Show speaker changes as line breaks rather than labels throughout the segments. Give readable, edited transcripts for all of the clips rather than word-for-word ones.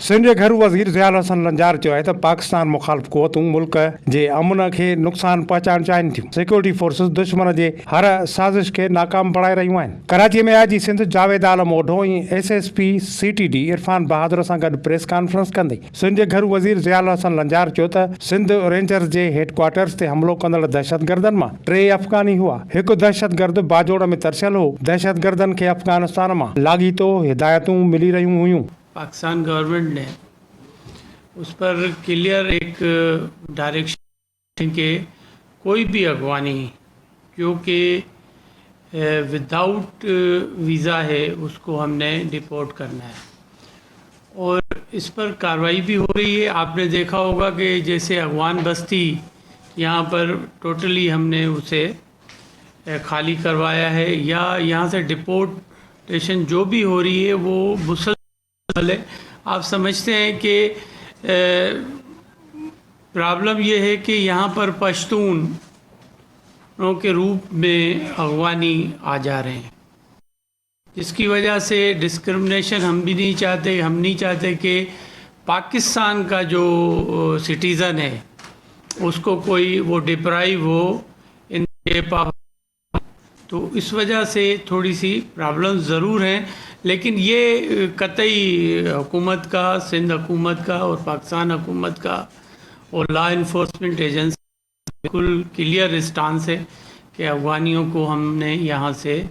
सिंध जे घर वज़ीर ज़ियाउल हसन लंजार चयो आहे त पाकिस्तान मुखालिफ़ क़ुवतूं मुल्क जे अमन खे नुक़सान पहुचाइण चाहिनि थियूं। सिक्योरिटी फोर्सिस दुश्मन जे हर साज़िश खे नाकाम बणाए रहियूं आहिनि। कराची में आईजी सिंध जावेद आलम ओढो ऐं SSP CTD इरफान बहादुर सां गॾु प्रेस कॉन्फ्रेंस कंदे सिंध जे घर वज़ीर ज़ियाउल हसन लंजार चयो त सिंध रेंजर्स जे हेडक्वार्टर्स ते हमलो कंदड़ दहशतगर्दनि मां 3 अफ़गानी हुआ। हिकु दहशतगर्द बाजोड़ में तरसियल हो। दहशतगर्दनि खे अफ़गानिस्तान मां लाॻीतो हिदायतूं मिली रहियूं हुयूं।
पाकिस्तान गवर्नमेंट ने उस पर क्लियर एक डायरेक्शन के कोई भी अगवानी क्योंकि विदाउट वीज़ा है उसको हमने डिपोर्ट करना है और इस पर कार्रवाई भी हो रही है। आपने देखा होगा कि जैसे अगवान बस्ती यहाँ पर टोटली हमने उसे खाली करवाया है या यहाँ से डिपोर्टेशन जो भी हो रही है वो मुसलसल है। आप समझते हैं कि प्रॉब्लम ये है कि यहाँ पर पश्तूनों के रूप में अगवानी आ जा रहे हैं, जिसकी वजह से डिस्क्रिमिनेशन हम भी नहीं चाहते। हम नहीं चाहते कि पाकिस्तान का जो सिटीज़न है उसको कोई वो डिप्राइव हो इन शेप ऑफ। तो इस वजह से थोड़ी सी प्रॉब्लम ज़रूर हैं, लेकिन ये कतई हुकूमत का, सिंध हुकूमत का और पाकिस्तान हुकूमत का और लॉ इन्फोर्समेंट एजेंसी बिल्कुल क्लियर स्टांस है कि अफगानियों को हमने यहाँ से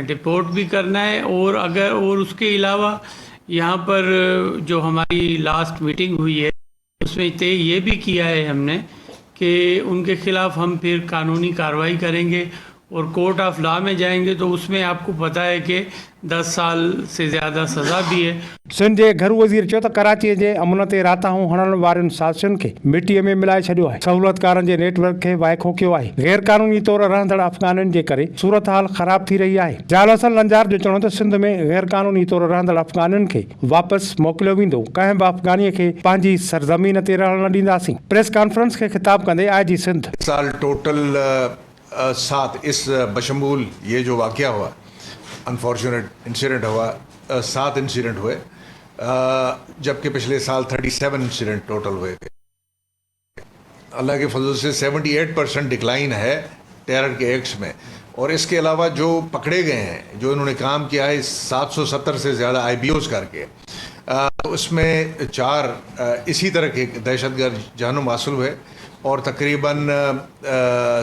डिपोर्ट भी करना है। और अगर और उसके अलावा यहाँ पर जो हमारी लास्ट मीटिंग हुई है उसमें तय ये भी किया है हमने कि उनके ख़िलाफ़ हम फिर कानूनी कार्रवाई करेंगे और कोर्ट ऑफ लॉ में जाएंगे। तो उसमें आपको पता है कि 10 साल से ज़्यादा सज़ा भी है।
सिंध जे घर वज़ीर चयो त कराची जे अमन ते राताऊं हणण वारनि साज़िशुनि खे मिटीअ में मिलाए छॾियो आहे। सहूलियतकारनि जे नेटवर्क खे वाइखो कयो आहे। गैर कानूनी तौर रहंदड़ अफ़गाननि जे करे सूरत हाल ख़राब थी रही आहे। ज़ियाउल हसन लंजार जो चवणो त सिंध में गैर कानूनी तौर रहंदड़ अफ़गाननि खे वापसि मोकिलियो वेंदो। कंहिं बि अफ़गानीअ खे पंहिंजी सरज़मीन ते रहण न ॾींदासीं। प्रेस कॉन्फ्रेंस खे ख़िताब कंदे आईजी सिंध
साल टोटल 7 इस बशमूल ये जो वाक़या हुआ, अनफॉर्चुनेट इंसिडेंट हुआ, 7 इंसिडेंट हुए, जबकि पिछले साल 37 इंसिडेंट टोटल हुए थे। अल्लाह के फजल से 78% डिक्लाइन है टेरर के एक्ट्स में। और इसके अलावा जो पकड़े गए हैं, जो इन्होंने काम किया है 770 से ज़्यादा IBOs करके, उसमें 4 इसी तरह के दहशतगर्द जानों मासूल हुए और तकरीबन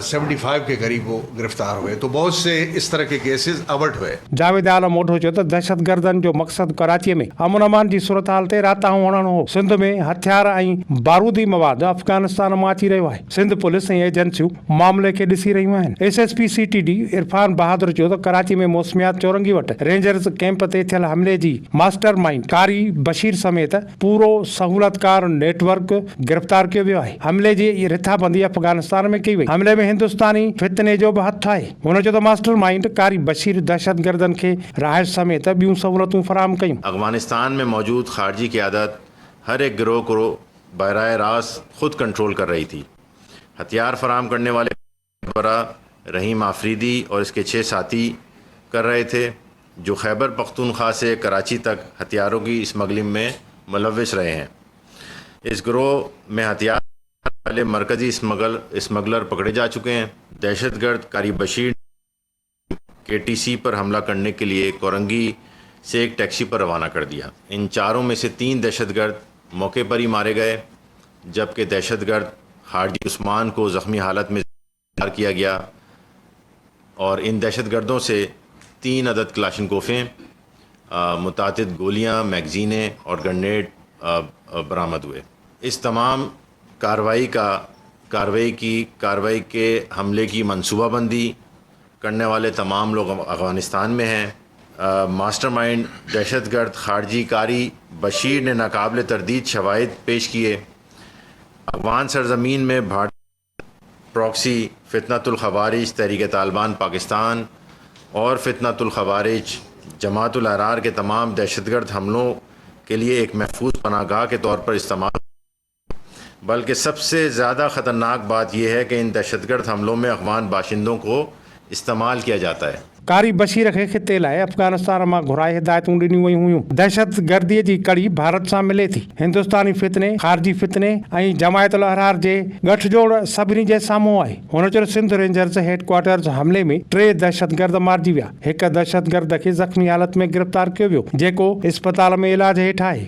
75 के करीब वो गिरफ्तार हुए। तो बहुत से इस तरह के केसेस अवर्ट हुए।
जावेद आलम ओढो चयो त दहशतगर्दनि जो मक़सद कराची में अमन अमान जी सूरत हाल ते राताऊं हणणु हो। सिंध में हथियार ऐं बारूदी मवाद अफ़गानिस्तान मां अची रहियो आहे। सिंध पुलिस ऐं एजेंसियूं मामले खे ॾिसी रहियूं आहिनि। SSP CTD इरफान बहादुर चयो त कराची में मौसमियात चौरंगी वटि रेंजर्स कैंप ते थियल हमले जी मास्टर माइंड कारी बशीर समेत पूरो सहूलियतकार नेटवर्क गिरफ़्तार कयो वियो आहे। हमले जी रिथाबंदी अफगानिस्तान में कई वई। हमले में हिंदुस्तानी फितने जो भी हथ आहे। हुन चयो त मास्टर माइंड कारी बशीर दहशतगर्दन के राहत समेत ॿियूं सहूलतूं फराहम कयूं।
अफगानिस्तान में मौजूद खारजी क़यादत हर एक गिरोह को बराह रास्त खुद कंट्रोल कर रही थी। हथियार फराहम करने वाले बरा रहीम आफरीदी और इसके 6 साथी कर रहे थे, जो खैबर पख्तूनख्वा से कराची तक हथियारों की स्मगलिंग में मुलव्विस रहे हैं। इस गिरोह में हथियार वाले मरकज़ी स्मगलर पकड़े जा चुके हैं। दहशतगर्द कारी बशीर KTC पर हमला करने के लिए कोरंगी से एक टैक्सी पर रवाना कर दिया। इन चारों में से 3 दहशतगर्द मौके पर ही मारे गए, जबकि दहशतगर्द हाजी उस्मान को ज़ख्मी हालत में गिरफ्तार किया गया और इन दहशतगर्दों से 3 अदद क्लाशनकोफें, मुतादिद गोलियाँ, मैगज़ीनें और ग्रेनेड बरामद हुए। इस तमाम कार्रवाई के हमले की मंसूबाबंदी करने वाले तमाम लोग अफ़गानिस्तान में हैं। मास्टरमाइंड दहशतगर्द खारजी कारी बशीर ने नाकाबिल तरदीद शवाहिद पेश किए। अफ़गान सरज़मीन में भारतीय प्रॉक्सी फितनतुल ख़वारिज तहरीक तालिबान पाकिस्तान और फितनतुल ख़वारिज जमातुल अहरार के तमाम दहशतगर्द हमलों के लिए एक महफूज पनाहगाह के तौर पर इस्तेमाल। बल्कि सबसे ज़्यादा ख़तरनाक बात यह है कि इन दहशतगर्द हमलों में अफ़गान बाशिंदों को इस्तेमाल किया जाता है।
कारी बशीर खे खिते लाइ अफगानिस्तान मां घुराए हिदायतूं ॾिनियूं वयूं हुयूं। दहशत गर्दीअ जी कड़ी भारत सां मिले थी। हिंदुस्तानी फितने, ख़ारजी फितने ऐं जमायत उल अहरार जे गठजोड़ सभिनी जे साम्हूं आहे। हुन चयो सिंध रेंजर्स हेडक्वार्टर्स हमले में 3 दहशतगर्द मारिजी विया। हिक दहशतगर्द खे ज़ख़्मी हालत में गिरफ़्तार कयो वियो, जेको इस्पताल में इलाज हेठि आहे।